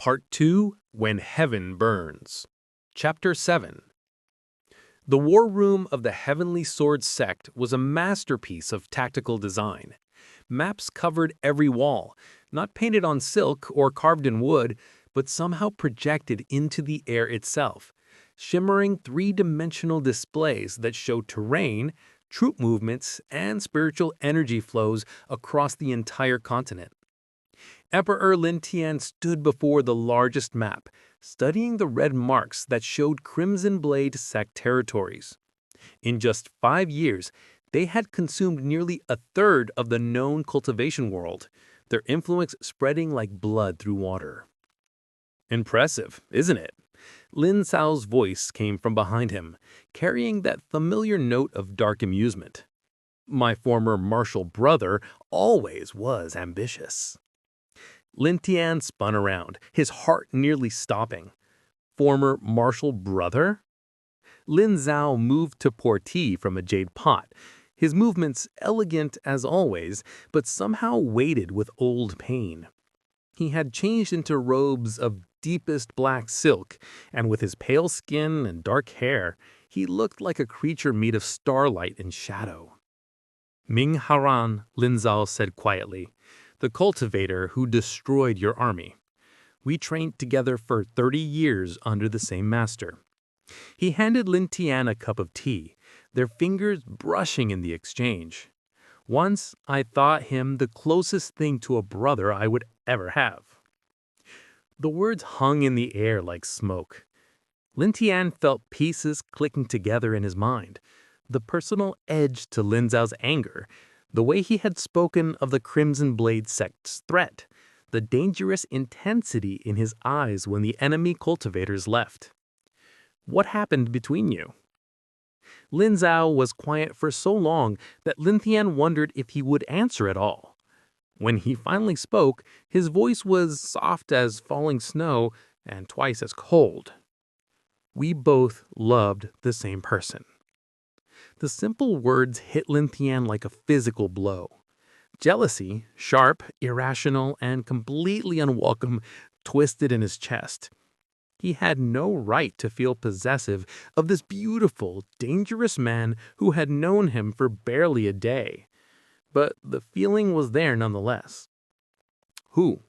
Part 2, When Heaven Burns. Chapter 7. The war room of the Heavenly Sword sect was a masterpiece of tactical design. Maps covered every wall, not painted on silk or carved in wood, but somehow projected into the air itself, shimmering three-dimensional displays that showed terrain, troop movements, and spiritual energy flows across the entire continent. Emperor Lintian stood before the largest map, studying the red marks that showed Crimson Blade sect territories. In just 5 years, they had consumed nearly a third of the known cultivation world, their influence spreading like blood through water. Impressive, isn't it? Lin Zhao's voice came from behind him, carrying that familiar note of dark amusement. My former martial brother always was ambitious. Lintian spun around, his heart nearly stopping. Former martial brother? Lin Zhao moved to pour tea from a jade pot, his movements elegant as always, but somehow weighted with old pain. He had changed into robes of deepest black silk, and with his pale skin and dark hair, he looked like a creature made of starlight and shadow. Ming Haran, Lin Zhao said quietly, the cultivator who destroyed your army. We trained together for 30 years under the same master. He handed Lin Tian a cup of tea, their fingers brushing in the exchange. Once I thought him the closest thing to a brother I would ever have. The words hung in the air like smoke. Lin Tian felt pieces clicking together in his mind, the personal edge to Lin Zhao's anger, the way he had spoken of the Crimson Blade sect's threat, the dangerous intensity in his eyes when the enemy cultivators left. What happened between you? Lin Zhao was quiet for so long that Lin Tian wondered if he would answer at all. When he finally spoke, his voice was soft as falling snow and twice as cold. We both loved the same person. The simple words hit Lin Tian like a physical blow. Jealousy, sharp, irrational, and completely unwelcome, twisted in his chest. He had no right to feel possessive of this beautiful, dangerous man who had known him for barely a day. But the feeling was there nonetheless. Who?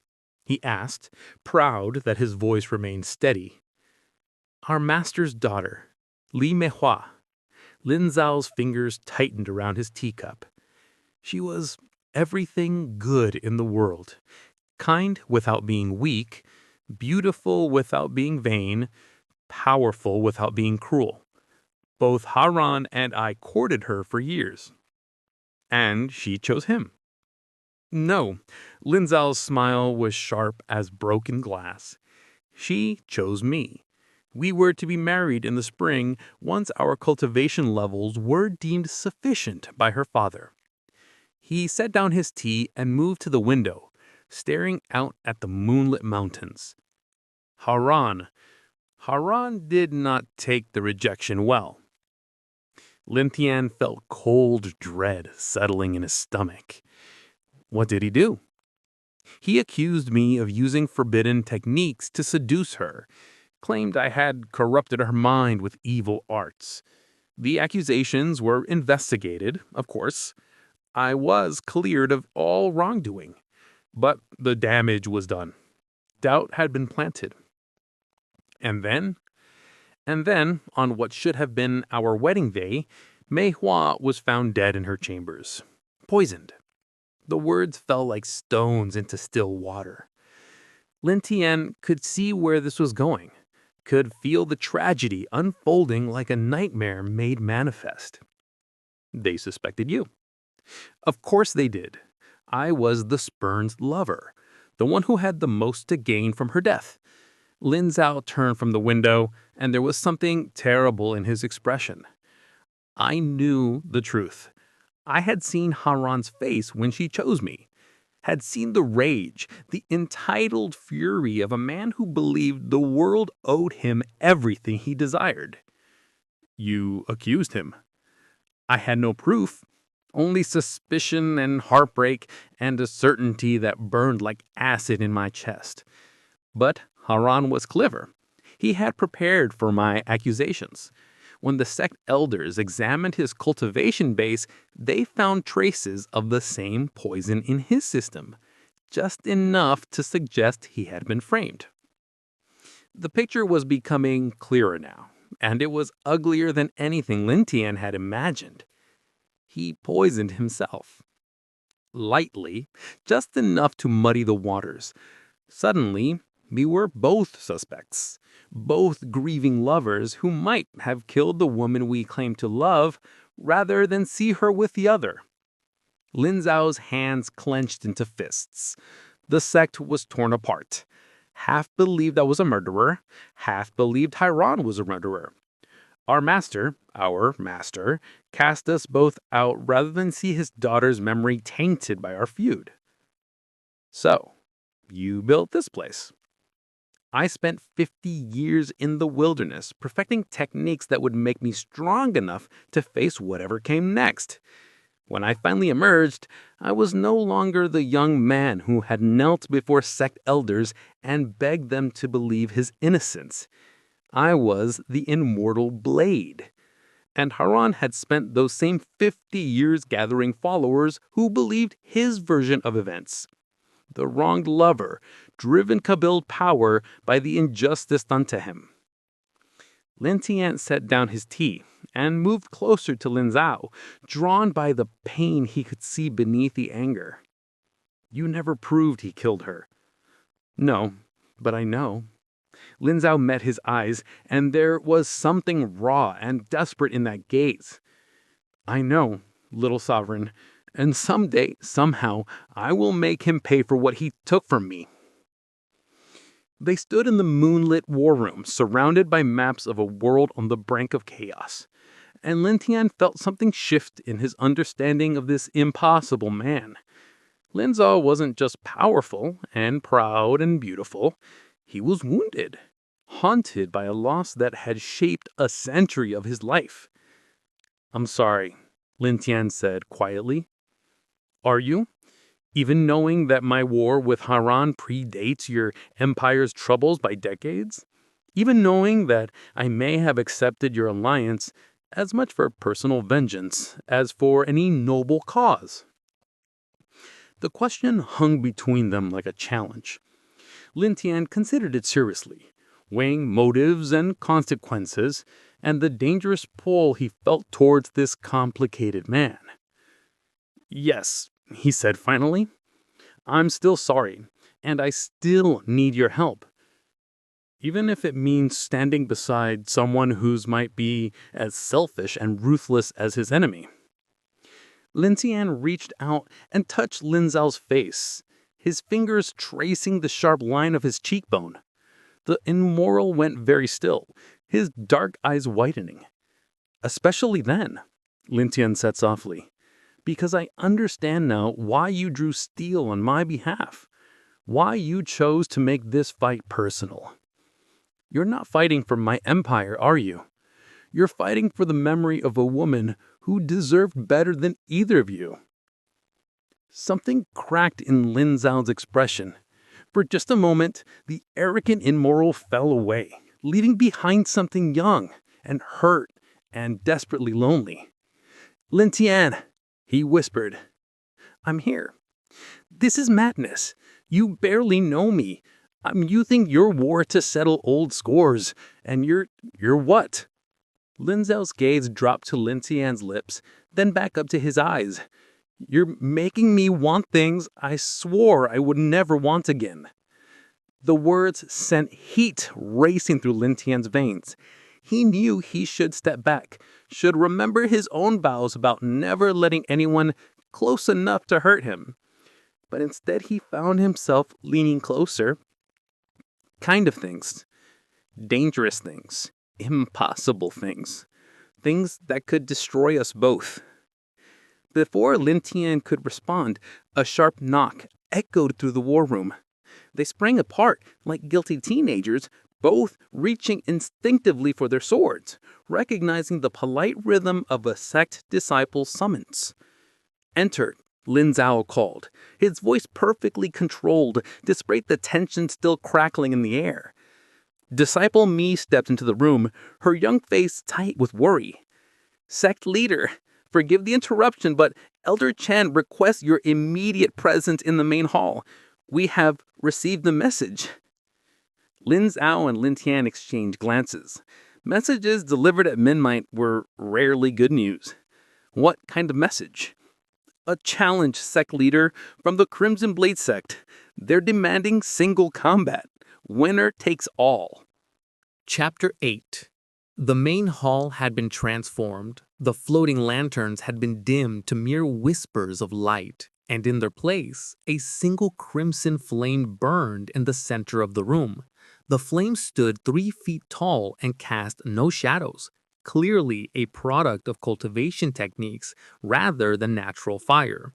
He asked, proud that his voice remained steady. Our master's daughter, Li Meihua. Lin Zhao's fingers tightened around his teacup. She was everything good in the world, kind without being weak, beautiful without being vain, powerful without being cruel. Both Haran and I courted her for years. And she chose him. No, Lin Zhao's smile was sharp as broken glass. She chose me. We were to be married in the spring once our cultivation levels were deemed sufficient by her father. He set down his tea and moved to the window, staring out at the moonlit mountains. Haran did not take the rejection well. Lin Tian felt cold dread settling in his stomach. What did he do? He accused me of using forbidden techniques to seduce her, claimed I had corrupted her mind with evil arts. The accusations were investigated, of course. I was cleared of all wrongdoing, but the damage was done. Doubt had been planted. And then, on what should have been our wedding day, Meihua was found dead in her chambers, poisoned. The words fell like stones into still water. Lin Tian could see where this was going, could feel the tragedy unfolding like a nightmare made manifest. They suspected you. Of course they did. I was the spurned lover, the one who had the most to gain from her death. Lin Zhao turned from the window, and there was something terrible in his expression. I knew the truth. I had seen Haran's face when she chose me, had seen the rage, the entitled fury of a man who believed the world owed him everything he desired. You accused him. I had no proof, only suspicion and heartbreak and a certainty that burned like acid in my chest. But Haran was clever. He had prepared for my accusations. When the sect elders examined his cultivation base, they found traces of the same poison in his system, just enough to suggest he had been framed. The picture was becoming clearer now, and it was uglier than anything Lintian had imagined. He poisoned himself. Lightly, just enough to muddy the waters. Suddenly, we were both suspects, both grieving lovers who might have killed the woman we claimed to love rather than see her with the other. Lin Zhao's hands clenched into fists. The sect was torn apart. Half believed I was a murderer, half believed Haran was a murderer. Our master, cast us both out rather than see his daughter's memory tainted by our feud. So, you built this place. I spent 50 years in the wilderness perfecting techniques that would make me strong enough to face whatever came next. When I finally emerged, I was no longer the young man who had knelt before sect elders and begged them to believe his innocence. I was the Immortal Blade. And Haran had spent those same 50 years gathering followers who believed his version of events. The wronged lover, driven to build power by the injustice done to him. Lintian set down his tea and moved closer to Lin Zhao, drawn by the pain he could see beneath the anger. You never proved he killed her. No, but I know. Lin Zhao met his eyes, and there was something raw and desperate in that gaze. I know, little sovereign, and someday, somehow, I will make him pay for what he took from me. They stood in the moonlit war room, surrounded by maps of a world on the brink of chaos. And Lintian felt something shift in his understanding of this impossible man. Lin Zhao wasn't just powerful and proud and beautiful. He was wounded, haunted by a loss that had shaped a century of his life. I'm sorry, Lintian said quietly. Are you? Even knowing that my war with Haran predates your empire's troubles by decades? Even knowing that I may have accepted your alliance as much for personal vengeance as for any noble cause? The question hung between them like a challenge. Lintian considered it seriously, weighing motives and consequences and the dangerous pull he felt towards this complicated man. Yes, he said finally. I'm still sorry, and I still need your help. Even if it means standing beside someone whose might be as selfish and ruthless as his enemy. Lintian reached out and touched Lin Zhao's face, his fingers tracing the sharp line of his cheekbone. The immoral went very still, his dark eyes whitening. Especially then, Lintian said softly, because I understand now why you drew steel on my behalf, why you chose to make this fight personal. You're not fighting for my empire, are you? You're fighting for the memory of a woman who deserved better than either of you. Something cracked in Lin Zhao's expression. For just a moment, the arrogant immoral fell away, leaving behind something young and hurt and desperately lonely. Lintian, he whispered, I'm here. This is madness. You barely know me. I'm using your war to settle old scores, and you're what? Lin Zhao's gaze dropped to Lintian's lips, then back up to his eyes. You're making me want things I swore I would never want again. The words sent heat racing through Lintian's veins. He knew he should step back, should remember his own vows about never letting anyone close enough to hurt him. But instead he found himself leaning closer. Kind of things. Dangerous things. Impossible things. Things that could destroy us both. Before Lintian could respond, a sharp knock echoed through the war room. They sprang apart like guilty teenagers, both reaching instinctively for their swords, recognizing the polite rhythm of a sect disciple's summons. Enter, Lin Zhao called, his voice perfectly controlled despite the tension still crackling in the air. Disciple Mi stepped into the room, her young face tight with worry. Sect leader, forgive the interruption, but Elder Chen requests your immediate presence in the main hall. We have received the message. Lin Zhao and Lin Tian exchanged glances. Messages delivered at midnight were rarely good news. What kind of message? A challenge, sect leader, from the Crimson Blade sect. They're demanding single combat. Winner takes all. Chapter 8. The main hall had been transformed. The floating lanterns had been dimmed to mere whispers of light, and in their place, a single crimson flame burned in the center of the room. The flame stood 3 feet tall and cast no shadows, clearly a product of cultivation techniques rather than natural fire.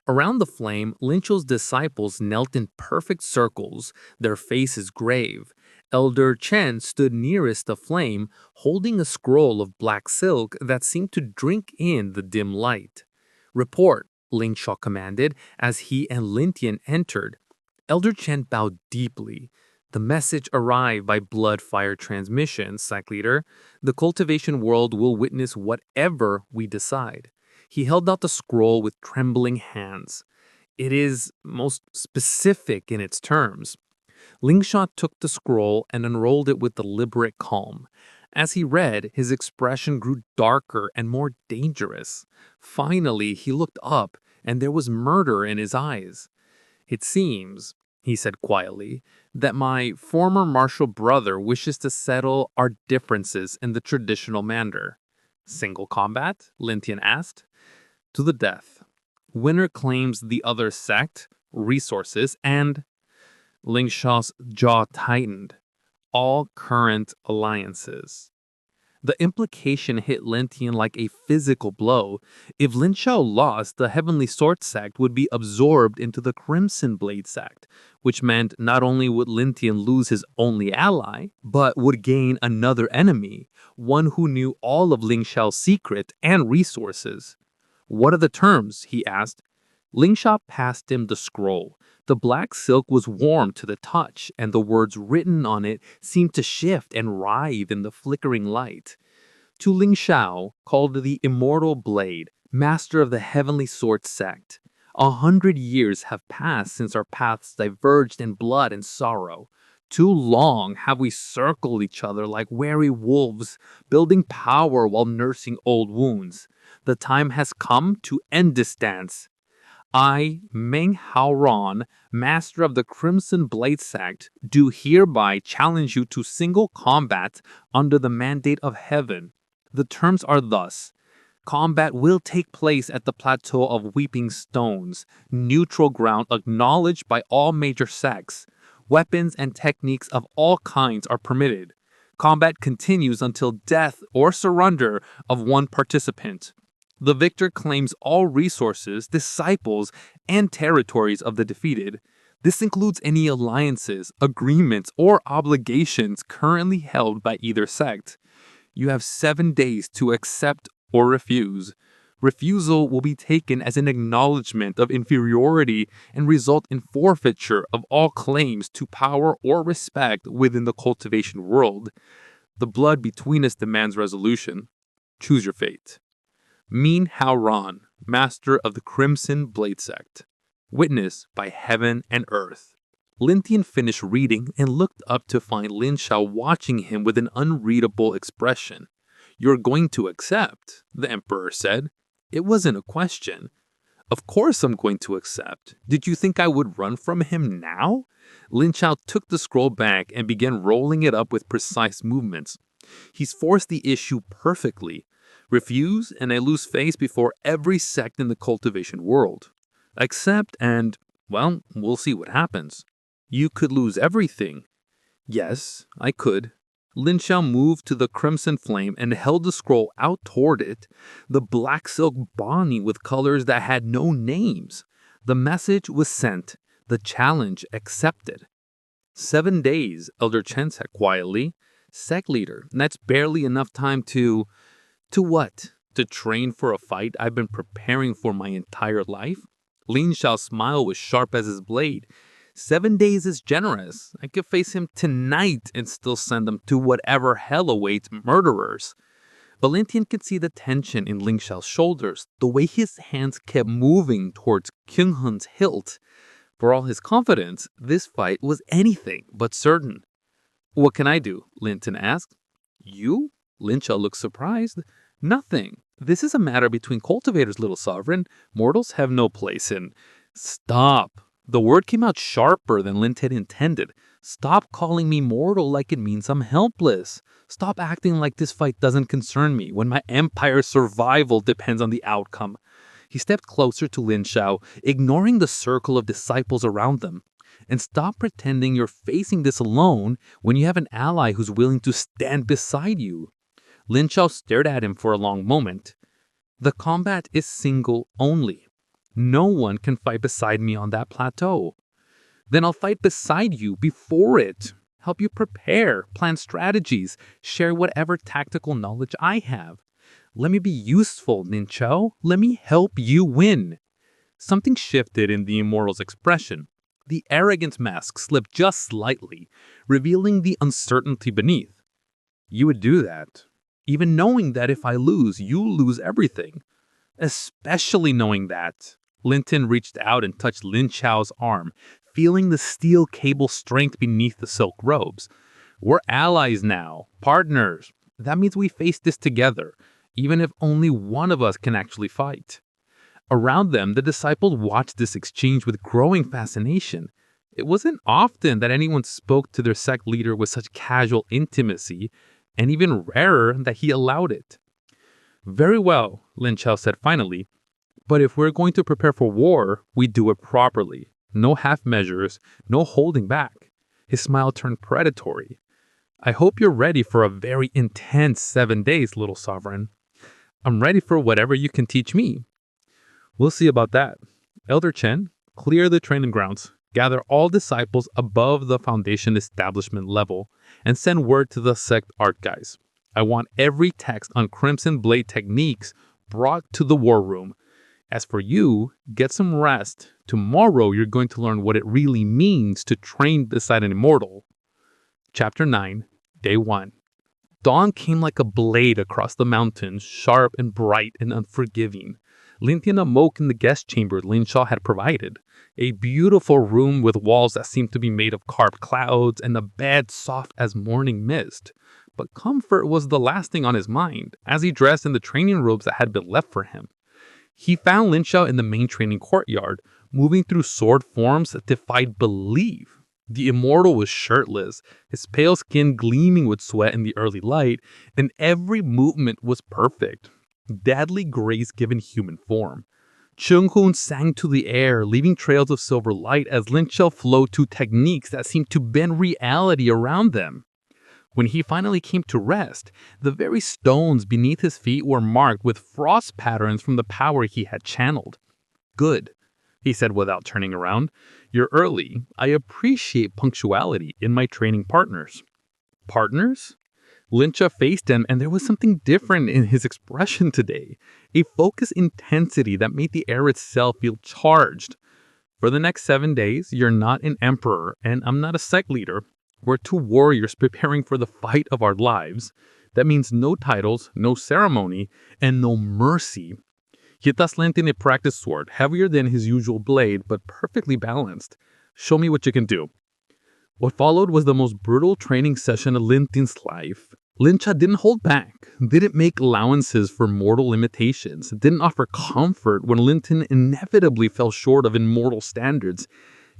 Around the flame, Lin Zhao's disciples knelt in perfect circles, their faces grave. Elder Chen stood nearest the flame, holding a scroll of black silk that seemed to drink in the dim light. "Report," Lin Zhao commanded as he and Lintian entered. Elder Chen bowed deeply. "The message arrived by blood fire transmission, sect leader. The cultivation world will witness whatever we decide." He held out the scroll with trembling hands. "It is most specific in its terms." Ling Sha took the scroll and unrolled it with deliberate calm. As he read, his expression grew darker and more dangerous. Finally, he looked up, and there was murder in his eyes. "It seems," he said quietly, "that my former martial brother wishes to settle our differences in the traditional manner." "Single combat?" Lin Tian asked. "To the death. Winner claims the other sect, resources, and..." Ling Shao's jaw tightened. "All current alliances." The implication hit Lin Tian like a physical blow. If Lin Zhao lost, the Heavenly Sword sect would be absorbed into the Crimson Blade sect, which meant not only would Lin Tian lose his only ally, but would gain another enemy, one who knew all of Ling Xiao's secret and resources. "What are the terms?" he asked. Ling Xiao passed him the scroll. The black silk was warm to the touch, and the words written on it seemed to shift and writhe in the flickering light. "To Ling Xiao, called the Immortal Blade, master of the Heavenly Sword sect. 100 years have passed since our paths diverged in blood and sorrow. Too long have we circled each other like wary wolves, building power while nursing old wounds. The time has come to end this dance. I, Meng Haoran, master of the Crimson Blade sect, do hereby challenge you to single combat under the mandate of heaven. The terms are thus. Combat will take place at the Plateau of Weeping Stones, neutral ground acknowledged by all major sects. Weapons and techniques of all kinds are permitted. Combat continues until death or surrender of one participant. The victor claims all resources, disciples, and territories of the defeated. This includes any alliances, agreements, or obligations currently held by either sect. You have 7 days to accept or refuse. Refusal will be taken as an acknowledgement of inferiority and result in forfeiture of all claims to power or respect within the cultivation world. The blood between us demands resolution. Choose your fate. Min Haoran, master of the Crimson Blade sect. Witnessed by heaven and earth. Lintian finished reading and looked up to find Lin Zhao watching him with an unreadable expression. "You're going to accept," the emperor said. It wasn't a question. "Of course I'm going to accept. Did you think I would run from him now?" Lin Zhao took the scroll back and began rolling it up with precise movements. "He's forced the issue perfectly. Refuse and I lose face before every sect in the cultivation world. Accept and, well, we'll see what happens." "You could lose everything." "Yes, I could." Lin Zhao moved to the crimson flame and held the scroll out toward it, the black silk bonny with colors that had no names. The message was sent, the challenge accepted. 7 days, Elder Chen said quietly. "Sect leader, that's barely enough time to..." "To what? To train for a fight I've been preparing for my entire life?" Lin Zhao's smile was sharp as his blade. 7 days is generous. I could face him tonight and still send him to whatever hell awaits murderers. Lintian could see the tension in Ling Zhao's shoulders, the way his hands kept moving towards Kyung Hun's hilt. For all his confidence, this fight was anything but certain. "What can I do?" Linton asked. "You?" Lin Zhao looked surprised. "Nothing. This is a matter between cultivators, little sovereign. Mortals have no place in—" "Stop." The word came out sharper than Linton intended. "Stop calling me mortal like it means I'm helpless. Stop acting like this fight doesn't concern me when my empire's survival depends on the outcome." He stepped closer to Lin Zhao, ignoring the circle of disciples around them. "And stop pretending you're facing this alone when you have an ally who's willing to stand beside you." Lin Zhao stared at him for a long moment. "The combat is single only. No one can fight beside me on that plateau." "Then I'll fight beside you before it. Help you prepare, plan strategies, share whatever tactical knowledge I have. Let me be useful, Lin Zhao. Let me help you win." Something shifted in the immortal's expression. The arrogant mask slipped just slightly, revealing the uncertainty beneath. "You would do that, even knowing that if I lose, you'll lose everything." "Especially knowing that." Linton reached out and touched Lin Zhao's arm, feeling the steel cable strength beneath the silk robes. "We're allies now, partners. That means we face this together, even if only one of us can actually fight." Around them, the disciples watched this exchange with growing fascination. It wasn't often that anyone spoke to their sect leader with such casual intimacy, and even rarer that he allowed it. "Very well," Lin Zhao said finally. "But if we're going to prepare for war, we do it properly. No half measures, no holding back." His smile turned predatory. "I hope you're ready for a very intense 7 days, little sovereign." "I'm ready for whatever you can teach me." "We'll see about that. Elder Chen, clear the training grounds. Gather all disciples above the foundation establishment level and send word to the sect art guys. I want every text on Crimson Blade techniques brought to the war room. As for you, get some rest. Tomorrow you're going to learn what it really means to train beside an immortal." Chapter 9, Day 1. Dawn came like a blade across the mountains, sharp and bright and unforgiving. Lintian awoke in the guest chamber Lin Zhao had provided, a beautiful room with walls that seemed to be made of carved clouds and a bed soft as morning mist. But comfort was the last thing on his mind, as he dressed in the training robes that had been left for him. He found Lin Zhao in the main training courtyard, moving through sword forms that defied belief. The immortal was shirtless, his pale skin gleaming with sweat in the early light, and every movement was perfect. Deadly grace given human form. Chung Hun sang to the air, leaving trails of silver light as Lin Zhao flowed to techniques that seemed to bend reality around them. When he finally came to rest, the very stones beneath his feet were marked with frost patterns from the power he had channeled. "Good," he said without turning around. "You're early. I appreciate punctuality in my training partners." "Partners?" Lin Zhao faced him, and there was something different in his expression today. A focused intensity that made the air itself feel charged. "For the next 7 days, you're not an emperor, and I'm not a sect leader. We're two warriors preparing for the fight of our lives. That means no titles, no ceremony, and no mercy." He thus lent in a practice sword, heavier than his usual blade, but perfectly balanced. "Show me what you can do." What followed was the most brutal training session of Lintian's life. Lin Zhao didn't hold back, didn't make allowances for mortal limitations, didn't offer comfort when Lintian inevitably fell short of immortal standards.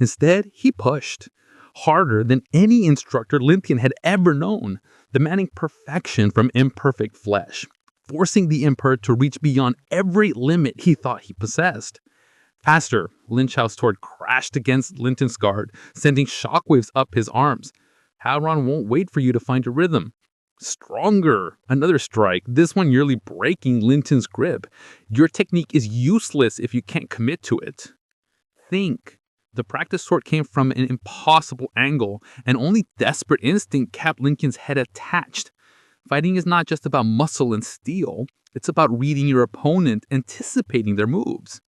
Instead, he pushed harder than any instructor Lintian had ever known, demanding perfection from imperfect flesh, forcing the Emperor to reach beyond every limit he thought he possessed. Faster, Lin Zhao's sword crashed against Linton's guard, sending shockwaves up his arms. Howron won't wait for you to find your rhythm. Stronger, another strike, this one nearly breaking Linton's grip. Your technique is useless if you can't commit to it. Think. The practice sword came from an impossible angle, and only desperate instinct kept Lincoln's head attached. Fighting is not just about muscle and steel, it's about reading your opponent, anticipating their moves.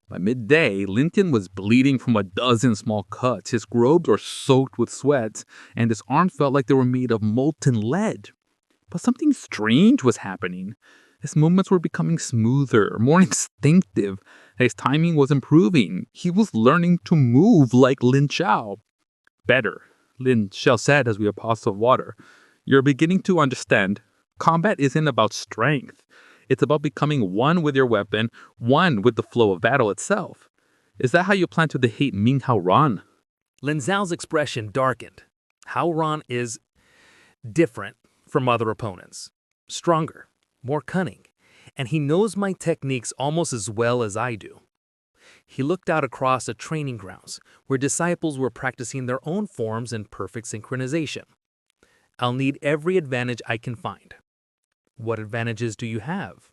By midday, Lintian was bleeding from a dozen small cuts. His robes were soaked with sweat, and his arms felt like they were made of molten lead. But something strange was happening. His movements were becoming smoother, more instinctive. His timing was improving. He was learning to move like Lin Zhao. Better, Lin Zhao said as we were paused of water. You're beginning to understand. Combat isn't about strength. It's about becoming one with your weapon, one with the flow of battle itself. Is that how you plan to defeat Ming Hao Ran? Lin Zhao's expression darkened. Hao Ran is different from other opponents. Stronger, more cunning, and he knows my techniques almost as well as I do. He looked out across the training grounds, where disciples were practicing their own forms in perfect synchronization. I'll need every advantage I can find. What advantages do you have?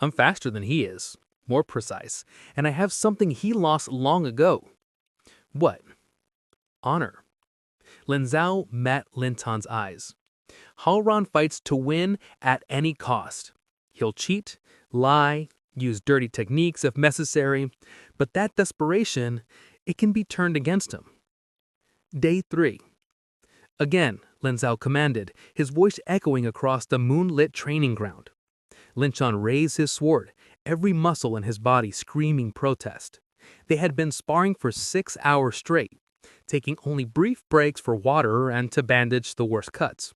I'm faster than he is, more precise, and I have something he lost long ago. What? Honor. Lin Zhao met Lin Tan's eyes. Hao Ran fights to win at any cost. He'll cheat, lie, use dirty techniques if necessary, but that desperation, it can be turned against him. Day 3. Again, Lin Zhao commanded, his voice echoing across the moonlit training ground. Lin Chan raised his sword, every muscle in his body screaming protest. They had been sparring for 6 hours straight, taking only brief breaks for water and to bandage the worst cuts.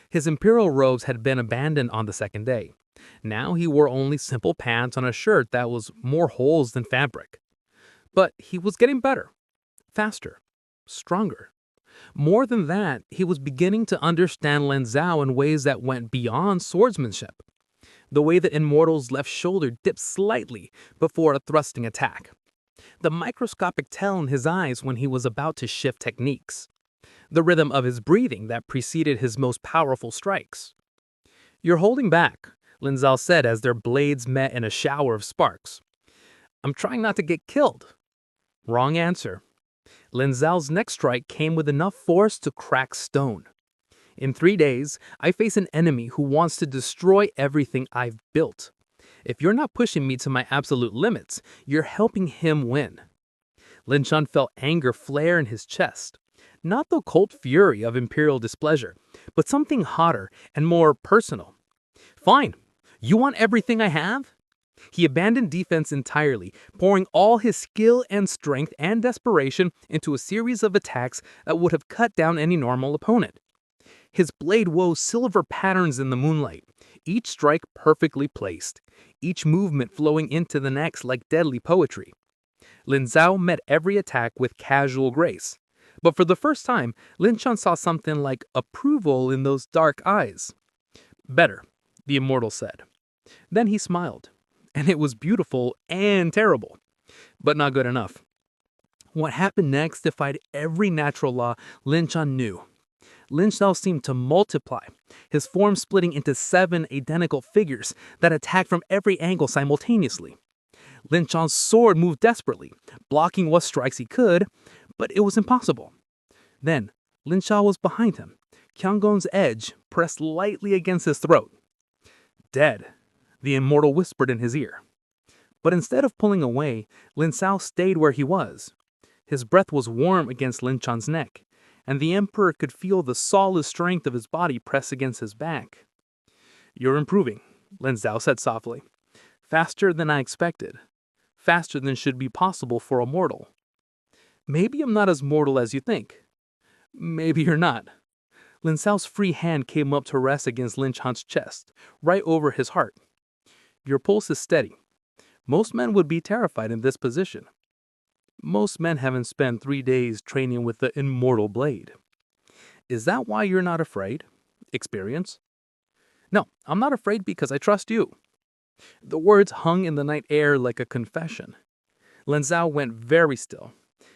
His imperial robes had been abandoned on the second day. Now he wore only simple pants on a shirt that was more holes than fabric. But he was getting better, faster, stronger. More than that, he was beginning to understand Lin Zhao in ways that went beyond swordsmanship. The way that Immortal's left shoulder dipped slightly before a thrusting attack. The microscopic tell in his eyes when he was about to shift techniques. The rhythm of his breathing that preceded his most powerful strikes. You're holding back, Lin Zhao said as their blades met in a shower of sparks. I'm trying not to get killed. Wrong answer. Lin Zhao's next strike came with enough force to crack stone. In 3 days, I face an enemy who wants to destroy everything I've built. If you're not pushing me to my absolute limits, you're helping him win. Lin Chan felt anger flare in his chest. Not the cold fury of imperial displeasure, but something hotter and more personal. Fine, you want everything I have? He abandoned defense entirely, pouring all his skill and strength and desperation into a series of attacks that would have cut down any normal opponent. His blade wove silver patterns in the moonlight, each strike perfectly placed, each movement flowing into the next like deadly poetry. Lin Zhao met every attack with casual grace. But for the first time, Lin Chan saw something like approval in those dark eyes. Better, the immortal said. Then he smiled. And it was beautiful and terrible, but not good enough. What happened next defied every natural law Lin Chan knew. Lin Zhao seemed to multiply, his form splitting into 7 identical figures that attacked from every angle simultaneously. Lin Chan's sword moved desperately, blocking what strikes he could, but it was impossible. Then, Lin Zhao was behind him, Kyanggon's edge pressed lightly against his throat. Dead, the immortal whispered in his ear. But instead of pulling away, Lin Zhao stayed where he was. His breath was warm against Lin Chan's neck, and the emperor could feel the solid strength of his body press against his back. You're improving, Lin Zhao said softly. Faster than I expected. Faster than should be possible for a mortal. Maybe I'm not as mortal as you think. Maybe you're not. Lin Zhao's free hand came up to rest against Lin Chan's chest, right over his heart. Your pulse is steady. Most men would be terrified in this position. Most men haven't spent 3 days training with the Immortal Blade. Is that why you're not afraid? Experience? No, I'm not afraid because I trust you. The words hung in the night air like a confession. Lin Zhao went very still,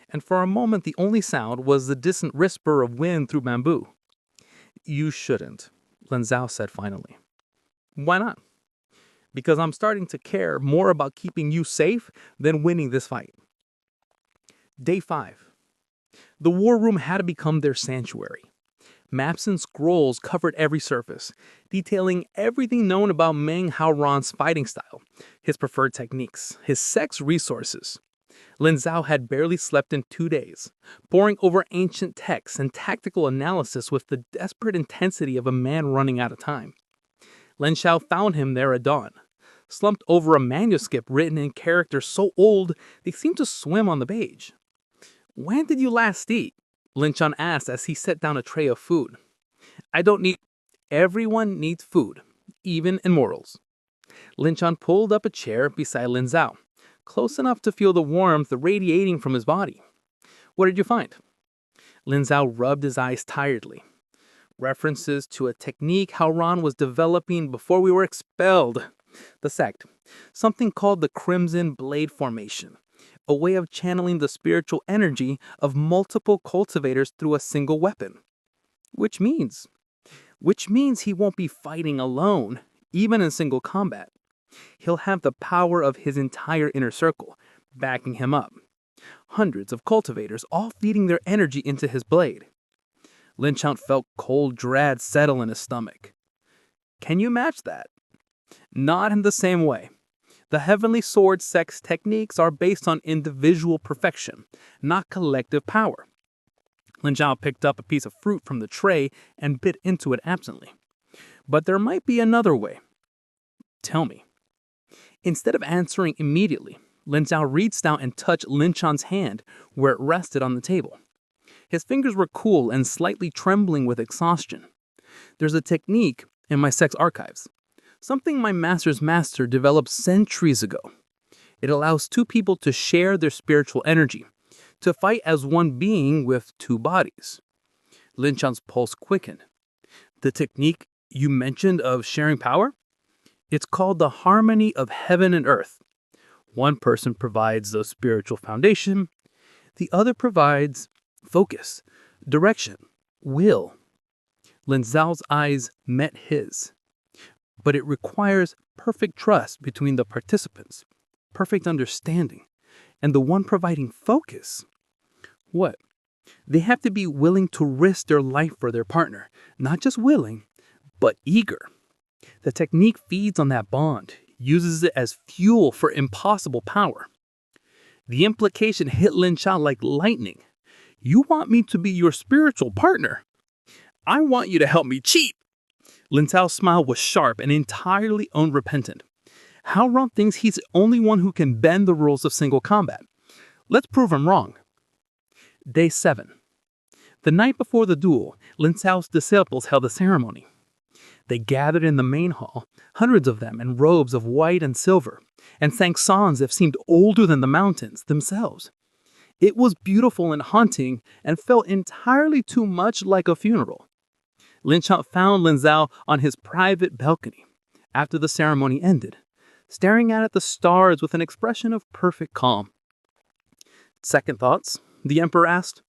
and for a moment the only sound was the distant whisper of wind through bamboo. You shouldn't, Lin Zhao said finally. Why not? Because I'm starting to care more about keeping you safe than winning this fight. Day 5. The war room had become their sanctuary. Maps and scrolls covered every surface, detailing everything known about Meng Haoran's fighting style, his preferred techniques, his sex resources. Lin Zhao had barely slept in 2 days, poring over ancient texts and tactical analysis with the desperate intensity of a man running out of time. Lin Zhao found him there at dawn, slumped over a manuscript written in characters so old they seemed to swim on the page. "When did you last eat?" Lin Zhao asked as he set down a tray of food. "I don't need—" "Everyone needs food, even immortals." Lin Zhao pulled up a chair beside Lin Zhao, close enough to feel the warmth radiating from his body. "What did you find?" Lin Zhao rubbed his eyes tiredly. "References to a technique Haoran was developing before we were expelled. The sect. Something called the Crimson Blade Formation. A way of channeling the spiritual energy of multiple cultivators through a single weapon. Which means he won't be fighting alone, even in single combat. He'll have the power of his entire inner circle, backing him up. Hundreds of cultivators all feeding their energy into his blade." Lin Zhao felt cold dread settle in his stomach. "Can you match that?" "Not in the same way. The Heavenly Sword sect's techniques are based on individual perfection, not collective power." Lin Zhao picked up a piece of fruit from the tray and bit into it absently. "But there might be another way." "Tell me." Instead of answering immediately, Lin Zhao reached out and touched Lin Zhao's hand where it rested on the table. His fingers were cool and slightly trembling with exhaustion. "There's a technique in my sect's archives. Something my master's master developed centuries ago. It allows two people to share their spiritual energy, to fight as one being with two bodies." Lin Zhao's pulse quickened. "The technique you mentioned of sharing power? It's called the harmony of heaven and earth. One person provides the spiritual foundation, the other provides focus, direction, will." Lin Zhao's eyes met his. "But it requires perfect trust between the participants, perfect understanding, and the one providing focus." "What?" "They have to be willing to risk their life for their partner. Not just willing, but eager. The technique feeds on that bond, uses it as fuel for impossible power." The implication hit Lin Zhao like lightning. "You want me to be your spiritual partner? I want you to help me cheat." Lin Zhao's smile was sharp and entirely unrepentant. "Haoran thinks he's the only one who can bend the rules of single combat. Let's prove him wrong." Day 7. The night before the duel, Lin Zhao's disciples held a ceremony. They gathered in the main hall, hundreds of them in robes of white and silver, and sang songs that seemed older than the mountains themselves. It was beautiful and haunting and felt entirely too much like a funeral. Lin Zhao found Lin Zhao on his private balcony after the ceremony ended, staring out at the stars with an expression of perfect calm. "Second thoughts?" the emperor asked.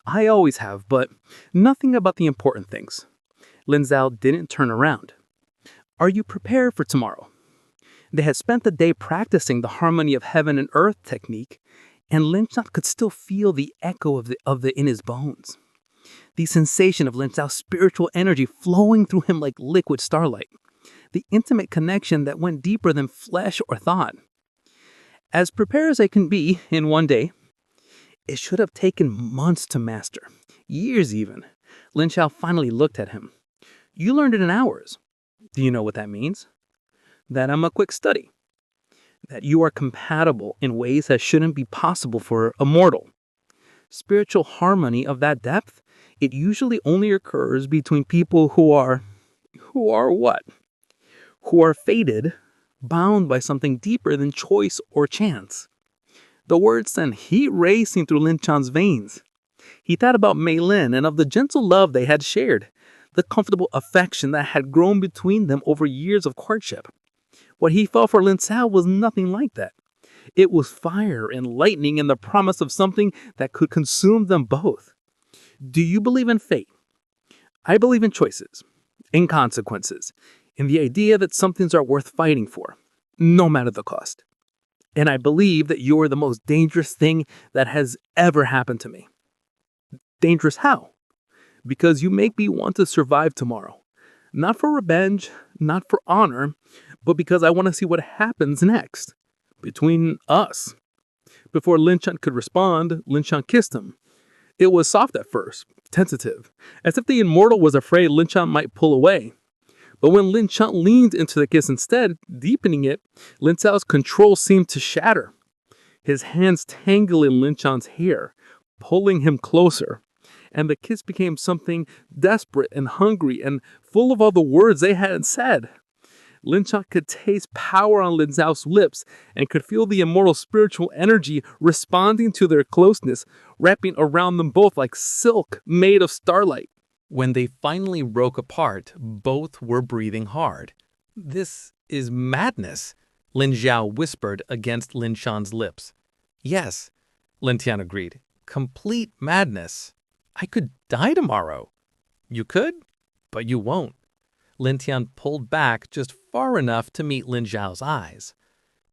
"I always have, but nothing about the important things." Lin Zhao didn't turn around. "Are you prepared for tomorrow?" They had spent the day practicing the harmony of heaven and earth technique, and Lin Zhao could still feel the echo of the in his bones. The sensation of Lin Zhao's spiritual energy flowing through him like liquid starlight. The intimate connection that went deeper than flesh or thought. "As prepared as I can be in one day." "It should have taken months to master. Years even." Lin Zhao finally looked at him. "You learned it in hours." "Do you know what that means?" "That I'm a quick study. That you are compatible in ways that shouldn't be possible for a mortal. Spiritual harmony of that depth, it usually only occurs between people who are what? Who are fated, bound by something deeper than choice or chance." The words sent heat racing through Lin Zhao's veins. He thought about Mei Lin and of the gentle love they had shared, the comfortable affection that had grown between them over years of courtship. What he felt for Lin Zhao was nothing like that. It was fire and lightning and the promise of something that could consume them both. "Do you believe in fate?" "I believe in choices, in consequences, in the idea that some things are worth fighting for, no matter the cost. And I believe that you are the most dangerous thing that has ever happened to me." "Dangerous how?" because you make me want to survive tomorrow. Not for revenge, not for honor, but because I want to see what happens next between us. Before Lin Zhao could respond, Lin Zhao kissed him. It was soft at first, tentative, as if the immortal was afraid Lin Zhao might pull away. But when Lin Zhao leaned into the kiss instead, deepening it, Lin Zhao's control seemed to shatter. His hands tangled in Lin Zhao's hair, pulling him closer. And the kiss became something desperate and hungry and full of all the words they hadn't said. Lin Zhao could taste power on Lin Zhao's lips and could feel the immortal spiritual energy responding to their closeness, wrapping around them both like silk made of starlight. When they finally broke apart, both were breathing hard. "This is madness," Lin Zhao whispered against Lin Shan's lips. "Yes," Lin Tian agreed. "Complete madness. I could die tomorrow." "You could, but you won't." Lin Tian pulled back just far enough to meet Lin Zhao's eyes.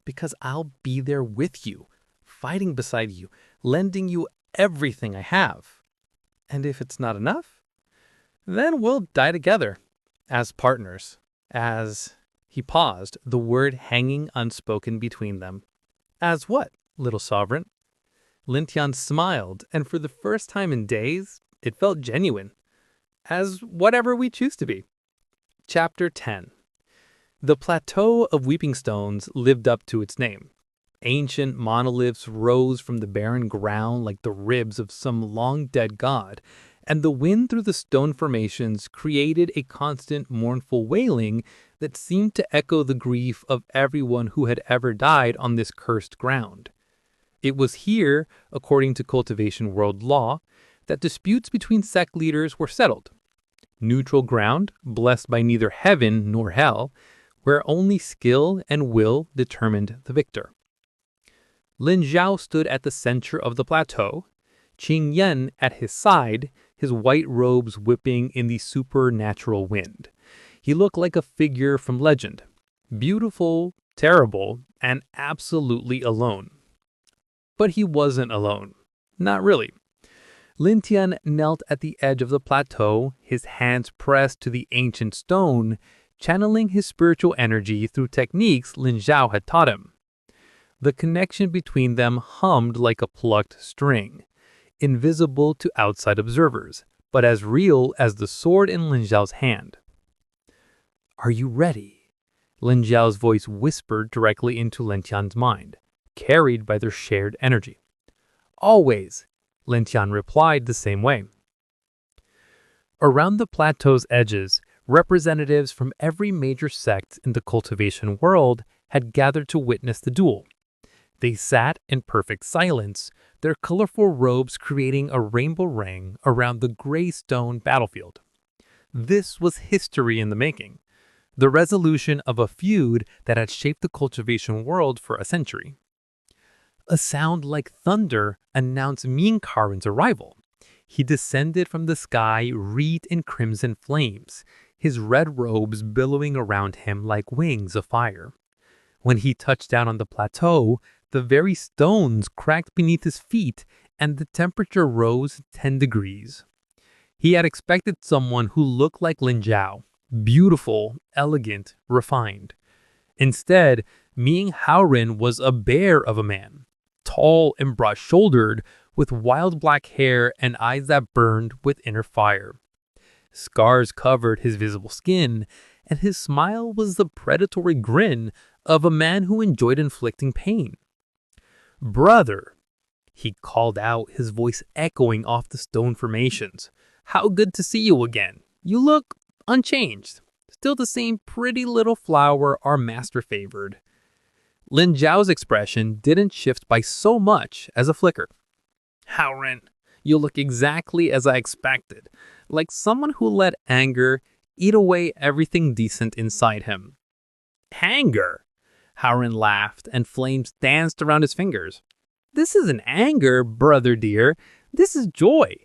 "Because I'll be there with you, fighting beside you, lending you everything I have. And if it's not enough, then we'll die together, as partners, as..." He paused, the word hanging unspoken between them. "As what, little sovereign?" Lin Tian smiled, and for the first time in days, it felt genuine. "As whatever we choose to be." Chapter 10. The Plateau of Weeping Stones lived up to its name. Ancient monoliths rose from the barren ground like the ribs of some long-dead god, and the wind through the stone formations created a constant mournful wailing that seemed to echo the grief of everyone who had ever died on this cursed ground. It was here, according to cultivation world law, that disputes between sect leaders were settled. Neutral ground, blessed by neither heaven nor hell, where only skill and will determined the victor. Lin Zhao stood at the center of the plateau, Qing Yan at his side, his white robes whipping in the supernatural wind. He looked like a figure from legend, beautiful, terrible, and absolutely alone. But he wasn't alone. Not really. Lin Tian knelt at the edge of the plateau, his hands pressed to the ancient stone, channeling his spiritual energy through techniques Lin Zhao had taught him. The connection between them hummed like a plucked string, invisible to outside observers, but as real as the sword in Lin Zhao's hand. "Are you ready?" Lin Zhao's voice whispered directly into Lin Tian's mind, carried by their shared energy. "Always," Lin Tian replied the same way. Around the plateau's edges, representatives from every major sect in the cultivation world had gathered to witness the duel. They sat in perfect silence, their colorful robes creating a rainbow ring around the gray stone battlefield. This was history in the making, the resolution of a feud that had shaped the cultivation world for a century. A sound like thunder announced Ming Karen's arrival. He descended from the sky wreathed in crimson flames, his red robes billowing around him like wings of fire. When he touched down on the plateau, the very stones cracked beneath his feet and the temperature rose 10 degrees. He had expected someone who looked like Lin Zhao, beautiful, elegant, refined. Instead, Ming Haoren was a bear of a man, tall and broad-shouldered, with wild black hair and eyes that burned with inner fire. Scars covered his visible skin, and his smile was the predatory grin of a man who enjoyed inflicting pain. "Brother," he called out, his voice echoing off the stone formations. "How good to see you again. You look unchanged. Still the same pretty little flower our master favored." Lin Zhao's expression didn't shift by so much as a flicker. "Haoren, you look exactly as I expected, like someone who let anger eat away everything decent inside him." "Anger?" Haoren laughed, and flames danced around his fingers. "This isn't anger, brother dear. This is joy.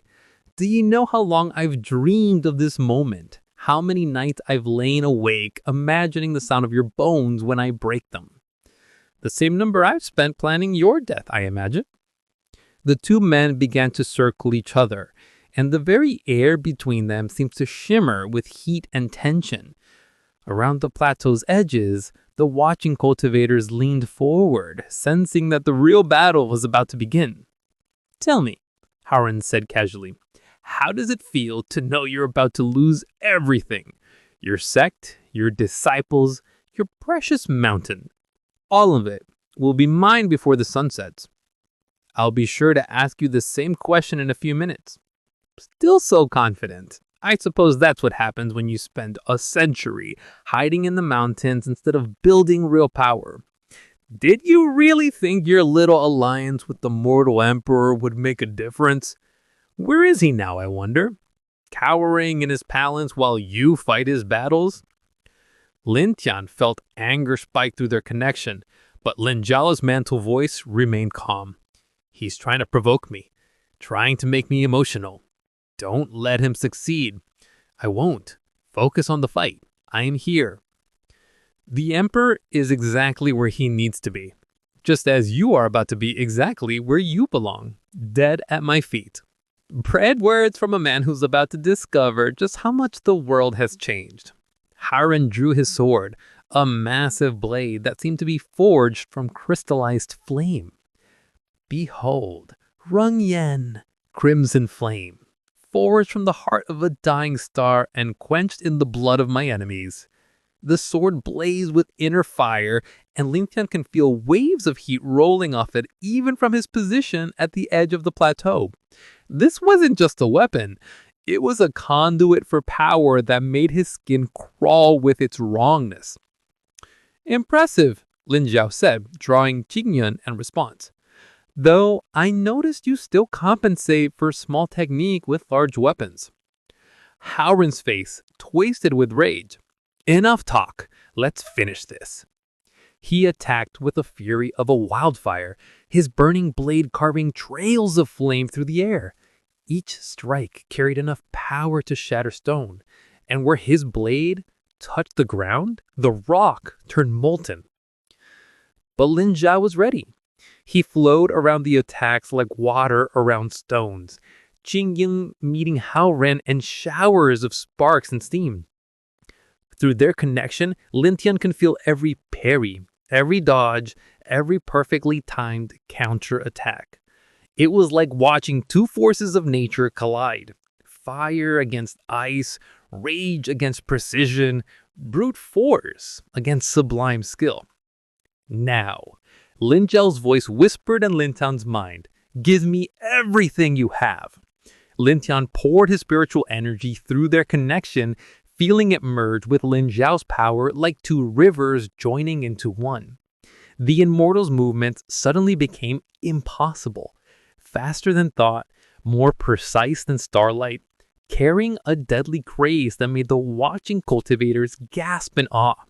Do you know how long I've dreamed of this moment? How many nights I've lain awake imagining the sound of your bones when I break them? The same number I've spent planning your death, I imagine." The two men began to circle each other, and the very air between them seemed to shimmer with heat and tension. Around the plateau's edges, the watching cultivators leaned forward, sensing that the real battle was about to begin. "Tell me," Howren said casually, "how does it feel to know you're about to lose everything? Your sect, your disciples, your precious mountain. All of it will be mine before the sun sets." "I'll be sure to ask you the same question in a few minutes." "Still so confident? I suppose that's what happens when you spend a century hiding in the mountains instead of building real power. Did you really think your little alliance with the mortal emperor would make a difference? Where is he now, I wonder? Cowering in his palace while you fight his battles?" Lintian felt anger spike through their connection, but Lin Zhao's mantle voice remained calm. "He's trying to provoke me, trying to make me emotional. Don't let him succeed. I won't. Focus on the fight. I am here." The Emperor is exactly where he needs to be, just as you are about to be exactly where you belong, dead at my feet. Bred words from a man who's about to discover just how much the world has changed. Howren drew his sword, a massive blade that seemed to be forged from crystallized flame. "Behold, Rung Yen, crimson flame, forged from the heart of a dying star and quenched in the blood of my enemies." The sword blazed with inner fire, and Lintian can feel waves of heat rolling off it even from his position at the edge of the plateau. This wasn't just a weapon. It was a conduit for power that made his skin crawl with its wrongness. "Impressive," Lin Zhao said, drawing Qingyun in response. "Though I noticed you still compensate for small technique with large weapons." Howren's face twisted with rage. "Enough talk. Let's finish this." He attacked with the fury of a wildfire, his burning blade carving trails of flame through the air. Each strike carried enough power to shatter stone, and where his blade touched the ground, the rock turned molten. But Lin Zhao was ready. He flowed around the attacks like water around stones, Qingyun meeting Howren and showers of sparks and steam. Through their connection, Lintian can feel every parry, every dodge, every perfectly timed counter-attack. It was like watching two forces of nature collide. Fire against ice, rage against precision, brute force against sublime skill. "Now," Lin Zhao's voice whispered in Lintian's mind, "give me everything you have." Lintian poured his spiritual energy through their connection, feeling it merge with Lin Zhao's power like two rivers joining into one. The Immortal's movements suddenly became impossible. Faster than thought, more precise than starlight, carrying a deadly grace that made the watching cultivators gasp in awe.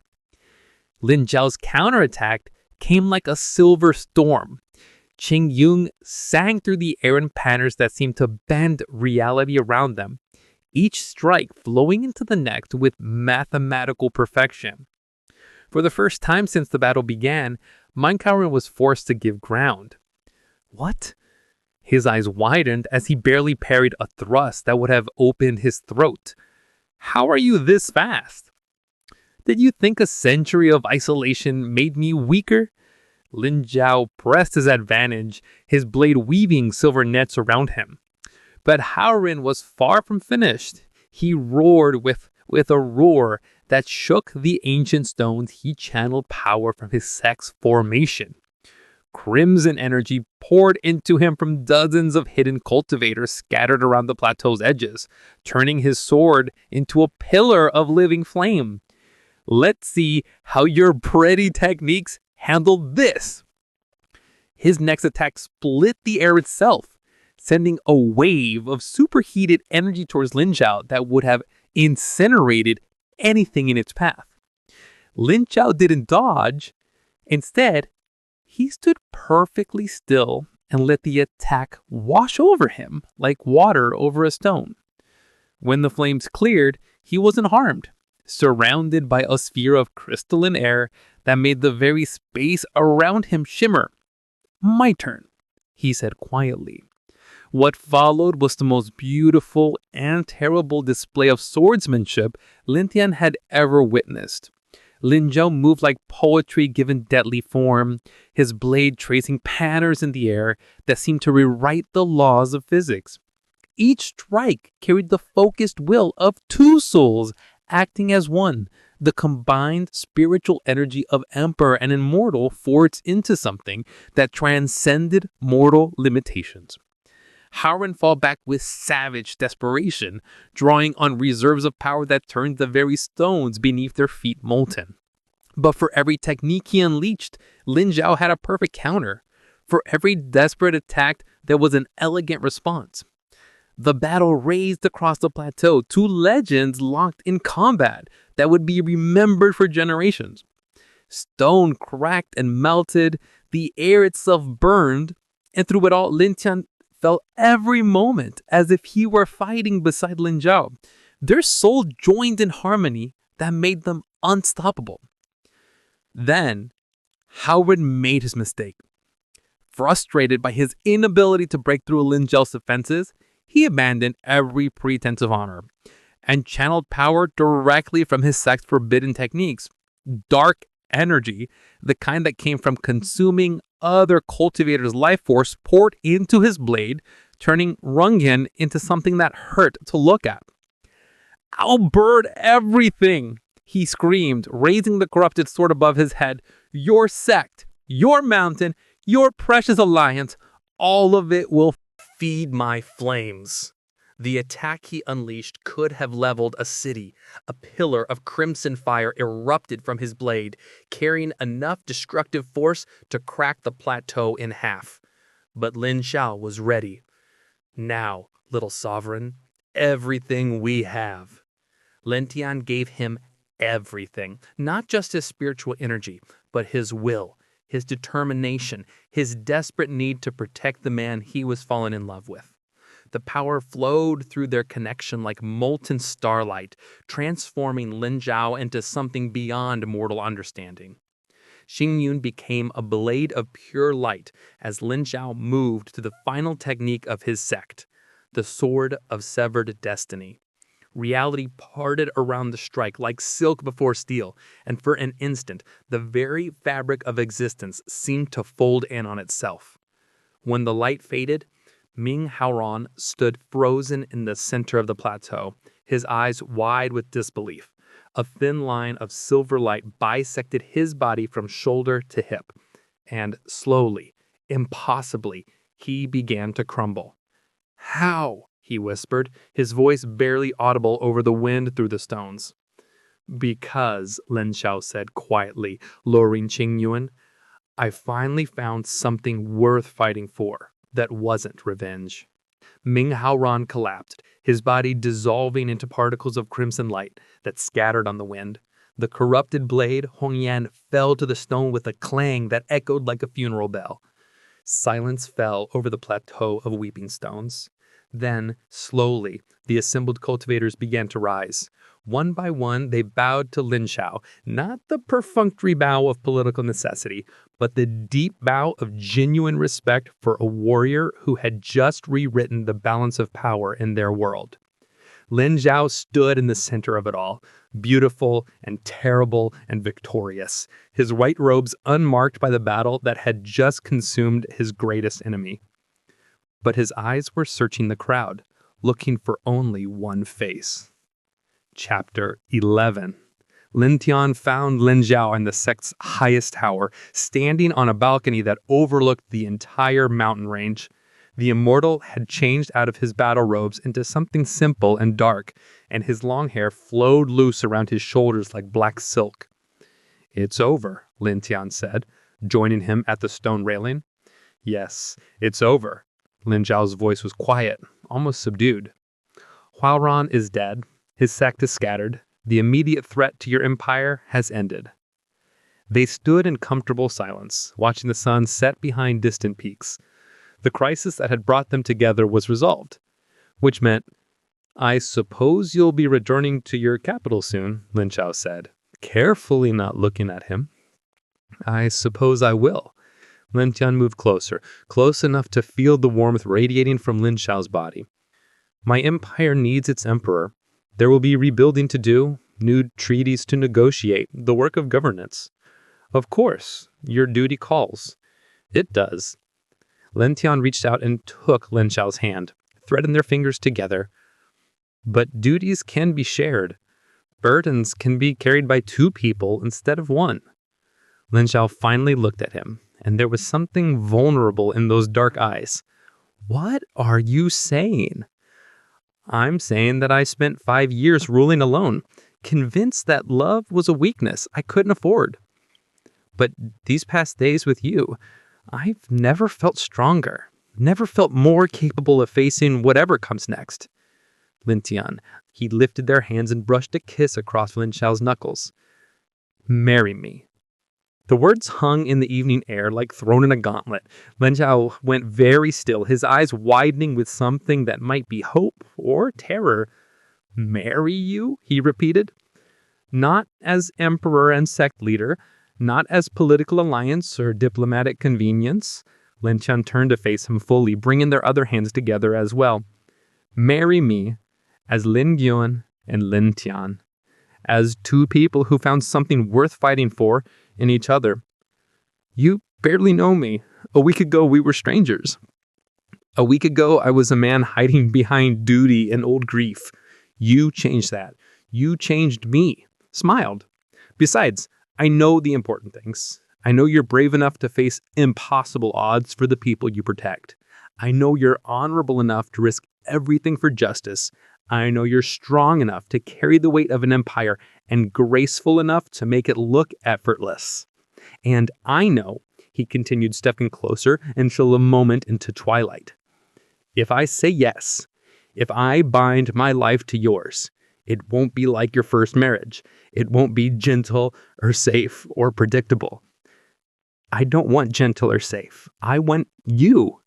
Lin Zhao's counterattack came like a silver storm. Qingyun sang through the air in patterns that seemed to bend reality around them, each strike flowing into the next with mathematical perfection. For the first time since the battle began, Howren was forced to give ground. "What?" His eyes widened as he barely parried a thrust that would have opened his throat. "How are you this fast? Did you think a century of isolation made me weaker?" Lin Zhao pressed his advantage, his blade weaving silver nets around him. But Howren was far from finished. He roared with a roar that shook the ancient stones. He channeled power from his sect's formation. Crimson energy poured into him from dozens of hidden cultivators scattered around the plateau's edges, turning his sword into a pillar of living flame. "Let's see how your pretty techniques handle this." His next attack split the air itself, sending a wave of superheated energy towards Lin Zhao that would have incinerated anything in its path. Lin Zhao didn't dodge. Instead, he stood perfectly still and let the attack wash over him like water over a stone. When the flames cleared, he wasn't harmed, surrounded by a sphere of crystalline air that made the very space around him shimmer. "My turn," he said quietly. What followed was the most beautiful and terrible display of swordsmanship Lintian had ever witnessed. Lin Zhao moved like poetry given deadly form, his blade tracing patterns in the air that seemed to rewrite the laws of physics. Each strike carried the focused will of two souls acting as one. The combined spiritual energy of Emperor and Immortal forged into something that transcended mortal limitations. Howren fought back with savage desperation, drawing on reserves of power that turned the very stones beneath their feet molten. But for every technique he unleashed, Lin Zhao had a perfect counter. For every desperate attack, there was an elegant response. The battle raged across the plateau, two legends locked in combat that would be remembered for generations. Stone cracked and melted, the air itself burned, and through it all, Lintian felt every moment as if he were fighting beside Lin Zhao. Their soul joined in harmony that made them unstoppable. Then, Howard made his mistake. Frustrated by his inability to break through Lin Zhao's defenses, he abandoned every pretense of honor and channeled power directly from his sect's forbidden techniques. Dark energy, the kind that came from consuming other cultivators' life force, poured into his blade, turning Rungian into something that hurt to look at. "I'll burn everything," he screamed, raising the corrupted sword above his head. "Your sect, your mountain, your precious alliance, all of it will feed my flames." The attack he unleashed could have leveled a city. A pillar of crimson fire erupted from his blade, carrying enough destructive force to crack the plateau in half. But Lin Zhao was ready. "Now, little sovereign, everything we have." Lintian gave him everything, not just his spiritual energy, but his will, his determination, his desperate need to protect the man he was fallen in love with. The power flowed through their connection like molten starlight, transforming Lin Zhao into something beyond mortal understanding. Xingyun became a blade of pure light as Lin Zhao moved to the final technique of his sect, the Sword of Severed Destiny. Reality parted around the strike like silk before steel, and for an instant, the very fabric of existence seemed to fold in on itself. When the light faded, Ming Haoran stood frozen in the center of the plateau, his eyes wide with disbelief. A thin line of silver light bisected his body from shoulder to hip, and slowly, impossibly, he began to crumble. "How?" he whispered, his voice barely audible over the wind through the stones. "Because," Lin Zhao said quietly, lowering Qingyuan, "I finally found something worth fighting for that wasn't revenge." Ming Haoran collapsed, his body dissolving into particles of crimson light that scattered on the wind. The corrupted blade, Hongyan, fell to the stone with a clang that echoed like a funeral bell. Silence fell over the plateau of weeping stones. Then, slowly, the assembled cultivators began to rise. One by one, they bowed to Lin Zhao, not the perfunctory bow of political necessity, but the deep bow of genuine respect for a warrior who had just rewritten the balance of power in their world. Lin Zhao stood in the center of it all, beautiful and terrible and victorious, his white robes unmarked by the battle that had just consumed his greatest enemy. But his eyes were searching the crowd, looking for only one face. Chapter 11. Lintian found Lin Zhao in the sect's highest tower, standing on a balcony that overlooked the entire mountain range. The immortal had changed out of his battle robes into something simple and dark, and his long hair flowed loose around his shoulders like black silk. "It's over," Lintian said, joining him at the stone railing. "Yes, it's over." Lin Zhao's voice was quiet, almost subdued. "Huaoran is dead. His sect is scattered. The immediate threat to your empire has ended." They stood in comfortable silence, watching the sun set behind distant peaks. The crisis that had brought them together was resolved, which meant, "I suppose you'll be returning to your capital soon," Lin Zhao said, carefully not looking at him. "I suppose I will." Lintian moved closer, close enough to feel the warmth radiating from Lin Zhao's body. My empire needs its emperor. There will be rebuilding to do, new treaties to negotiate, the work of governance. Of course, your duty calls. It does. Lintian reached out and took Lin Zhao's hand, threading their fingers together. But duties can be shared. Burdens can be carried by two people instead of one. Lin Zhao finally looked at him, and there was something vulnerable in those dark eyes. What are you saying? I'm saying that I spent 5 years ruling alone, convinced that love was a weakness I couldn't afford. But these past days with you, I've never felt stronger, never felt more capable of facing whatever comes next. Lintian, he lifted their hands and brushed a kiss across Lin Zhao's knuckles. Marry me. The words hung in the evening air like thrown in a gauntlet. Lin Zhao went very still, his eyes widening with something that might be hope or terror. Marry you? He repeated. Not as emperor and sect leader, not as political alliance or diplomatic convenience. Lin Zhao turned to face him fully, bringing their other hands together as well. Marry me as Lin Yuan and Lin Tian, as two people who found something worth fighting for in each other. You barely know me. A week ago, we were strangers. A week ago, I was a man hiding behind duty and old grief. You changed that. You changed me. Smiled. Besides, I know the important things. I know you're brave enough to face impossible odds for the people you protect. I know you're honorable enough to risk everything for justice. I know you're strong enough to carry the weight of an empire and graceful enough to make it look effortless. And I know, he continued, stepping closer until a moment into twilight. If I say yes, if I bind my life to yours, it won't be like your first marriage. It won't be gentle or safe or predictable. I don't want gentle or safe. I want you.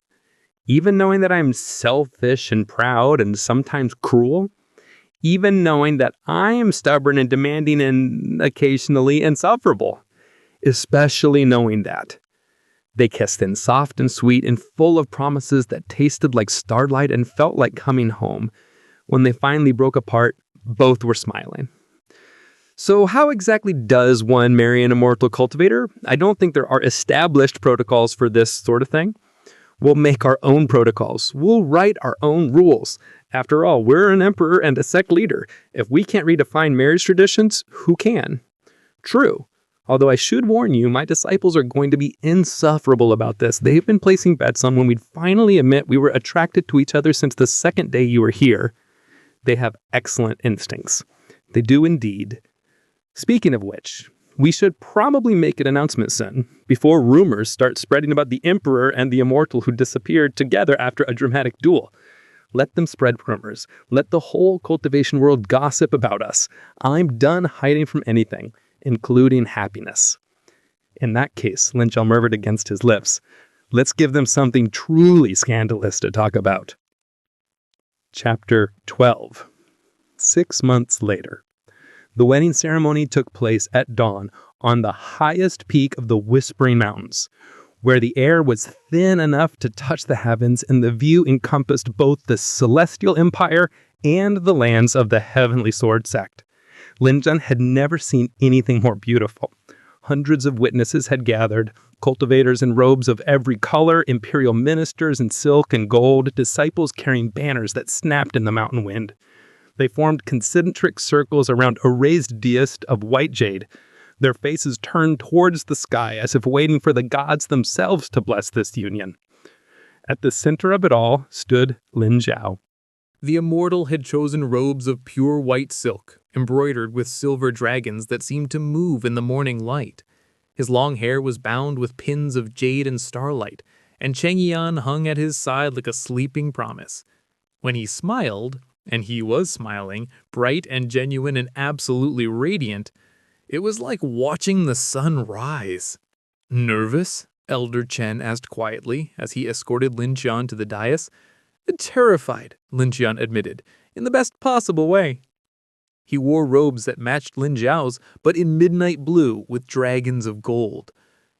Even knowing that I'm selfish and proud and sometimes cruel, even knowing that I am stubborn and demanding and occasionally insufferable, especially knowing that. They kissed in soft and sweet and full of promises that tasted like starlight and felt like coming home. When they finally broke apart, both were smiling. So how exactly does one marry an immortal cultivator? I don't think there are established protocols for this sort of thing. We'll make our own protocols. We'll write our own rules. After all, we're an emperor and a sect leader. If we can't redefine marriage traditions, who can? True. Although I should warn you, my disciples are going to be insufferable about this. They've been placing bets on when we'd finally admit we were attracted to each other since the second day you were here. They have excellent instincts. They do indeed. Speaking of which, we should probably make an announcement soon, before rumors start spreading about the Emperor and the Immortal who disappeared together after a dramatic duel. Let them spread rumors. Let the whole cultivation world gossip about us. I'm done hiding from anything, including happiness. In that case, Lin Zhao murmured against his lips. Let's give them something truly scandalous to talk about. Chapter 12. 6 months later. The wedding ceremony took place at dawn on the highest peak of the Whispering Mountains, where the air was thin enough to touch the heavens and the view encompassed both the celestial empire and the lands of the Heavenly Sword sect. Lin Zhao had never seen anything more beautiful. Hundreds of witnesses had gathered, cultivators in robes of every color, imperial ministers in silk and gold, disciples carrying banners that snapped in the mountain wind. They formed concentric circles around a raised dais of white jade, their faces turned towards the sky as if waiting for the gods themselves to bless this union. At the center of it all stood Lin Zhao. The immortal had chosen robes of pure white silk, embroidered with silver dragons that seemed to move in the morning light. His long hair was bound with pins of jade and starlight, and Changyan hung at his side like a sleeping promise. When he smiled, and he was smiling, bright and genuine and absolutely radiant, it was like watching the sun rise. Nervous? Elder Chen asked quietly as he escorted Lin Zhao to the dais. Terrified, Lin Zhao admitted, in the best possible way. He wore robes that matched Lin Zhao's, but in midnight blue with dragons of gold.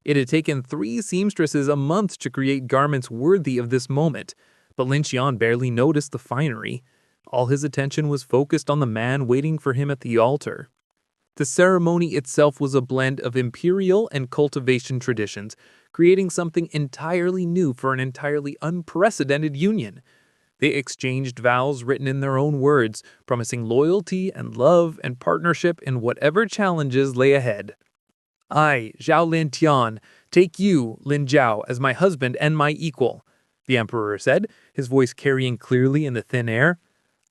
It had taken 3 seamstresses a month to create garments worthy of this moment, but Lin Zhao barely noticed the finery. All his attention was focused on the man waiting for him at the altar. The ceremony itself was a blend of imperial and cultivation traditions, creating something entirely new for an entirely unprecedented union. They exchanged vows written in their own words, promising loyalty and love and partnership in whatever challenges lay ahead. I, Zhao Lintian, take you, Lin Zhao, as my husband and my equal, the emperor said, his voice carrying clearly in the thin air.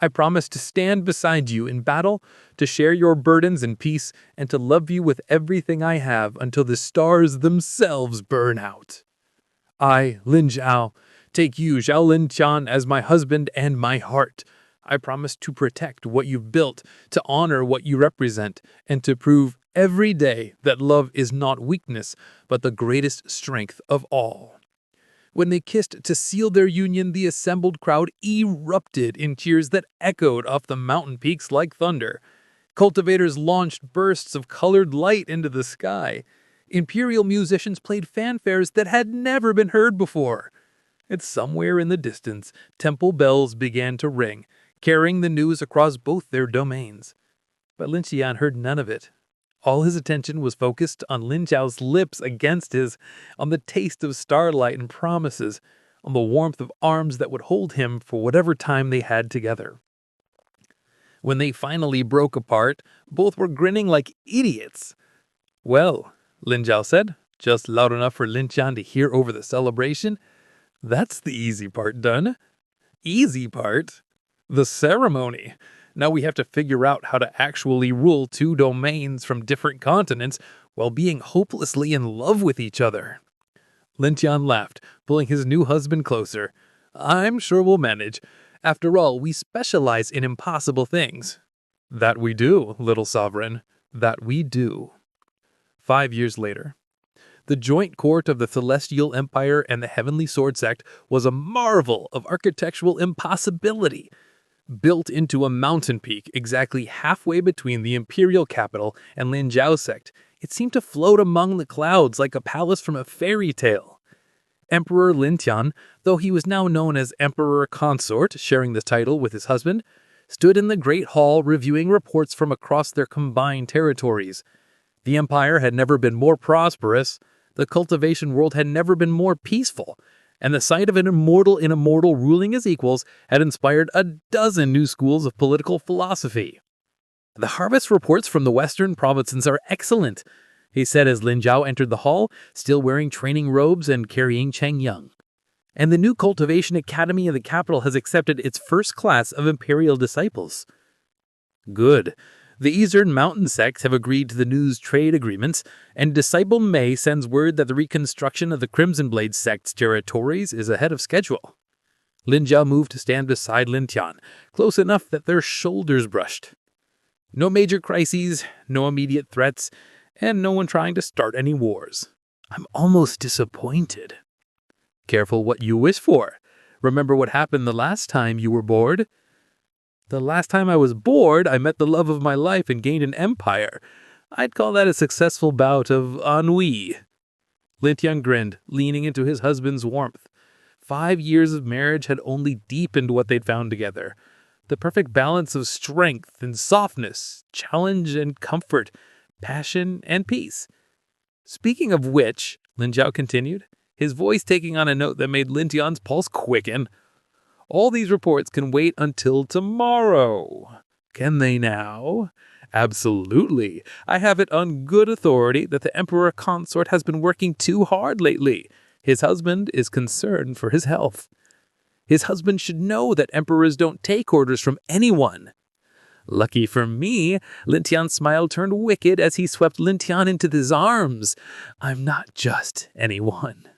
I promise to stand beside you in battle, to share your burdens in peace, and to love you with everything I have until the stars themselves burn out. I, Lin Zhao, take you, Zhao Lintian, as my husband and my heart. I promise to protect what you've built, to honor what you represent, and to prove every day that love is not weakness, but the greatest strength of all. When they kissed to seal their union, the assembled crowd erupted in cheers that echoed off the mountain peaks like thunder. Cultivators launched bursts of colored light into the sky. Imperial musicians played fanfares that had never been heard before. And somewhere in the distance, temple bells began to ring, carrying the news across both their domains. But Lin Xian heard none of it. All his attention was focused on Lin Zhao's lips against his, on the taste of starlight and promises, on the warmth of arms that would hold him for whatever time they had together. When they finally broke apart, both were grinning like idiots. Well, Lin Zhao said, just loud enough for Lin Xian to hear over the celebration, that's the easy part done. Easy part? The ceremony. Now we have to figure out how to actually rule 2 domains from different continents while being hopelessly in love with each other. Lin Xian laughed, pulling his new husband closer. I'm sure we'll manage. After all, we specialize in impossible things. That we do, little sovereign. That we do. 5 years later. The joint court of the Celestial Empire and the Heavenly Sword Sect was a marvel of architectural impossibility. Built into a mountain peak exactly halfway between the imperial capital and Lin Zhao sect, it seemed to float among the clouds like a palace from a fairy tale. Emperor Lintian, though he was now known as Emperor Consort, sharing the title with his husband, stood in the Great Hall reviewing reports from across their combined territories. The empire had never been more prosperous, the cultivation world had never been more peaceful, and the sight of an immortal in immortal ruling as equals had inspired a dozen new schools of political philosophy. The harvest reports from the western provinces are excellent, he said as Lin Zhao entered the hall, still wearing training robes and carrying Cheng Yang. And the new cultivation academy of the capital has accepted its first class of imperial disciples. Good. The Eastern Mountain sects have agreed to the news trade agreements, and Disciple Mei sends word that the reconstruction of the Crimson Blade sect's territories is ahead of schedule. Lin Zhao moved to stand beside Lin Tian, close enough that their shoulders brushed. No major crises, no immediate threats, and no one trying to start any wars. I'm almost disappointed. Careful what you wish for. Remember what happened the last time you were bored? The last time I was bored, I met the love of my life and gained an empire. I'd call that a successful bout of ennui. Lin Tian grinned, leaning into his husband's warmth. 5 years of marriage had only deepened what they'd found together. The perfect balance of strength and softness, challenge and comfort, passion and peace. Speaking of which, Lin Zhao continued, his voice taking on a note that made Lin Tian's pulse quicken. All these reports can wait until tomorrow. Can they now? Absolutely. I have it on good authority that the Emperor Consort has been working too hard lately. His husband is concerned for his health. His husband should know that emperors don't take orders from anyone. Lucky for me, Lin Tian's smile turned wicked as he swept Lin Tian into his arms. I'm not just anyone.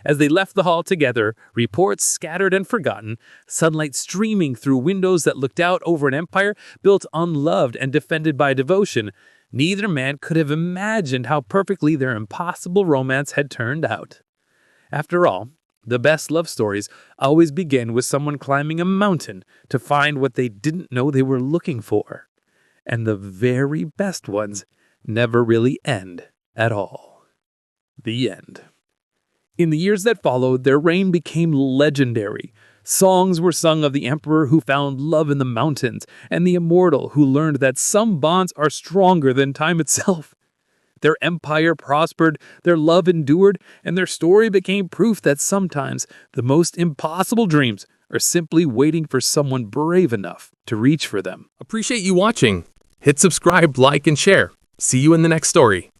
As they left the hall together, reports scattered and forgotten, sunlight streaming through windows that looked out over an empire built unloved and defended by devotion, neither man could have imagined how perfectly their impossible romance had turned out. After all, the best love stories always begin with someone climbing a mountain to find what they didn't know they were looking for. And the very best ones never really end at all. The end. In the years that followed, their reign became legendary. Songs were sung of the emperor who found love in the mountains, and the immortal who learned that some bonds are stronger than time itself. Their empire prospered, their love endured, and their story became proof that sometimes the most impossible dreams are simply waiting for someone brave enough to reach for them. Appreciate you watching. Hit subscribe, like, and share. See you in the next story.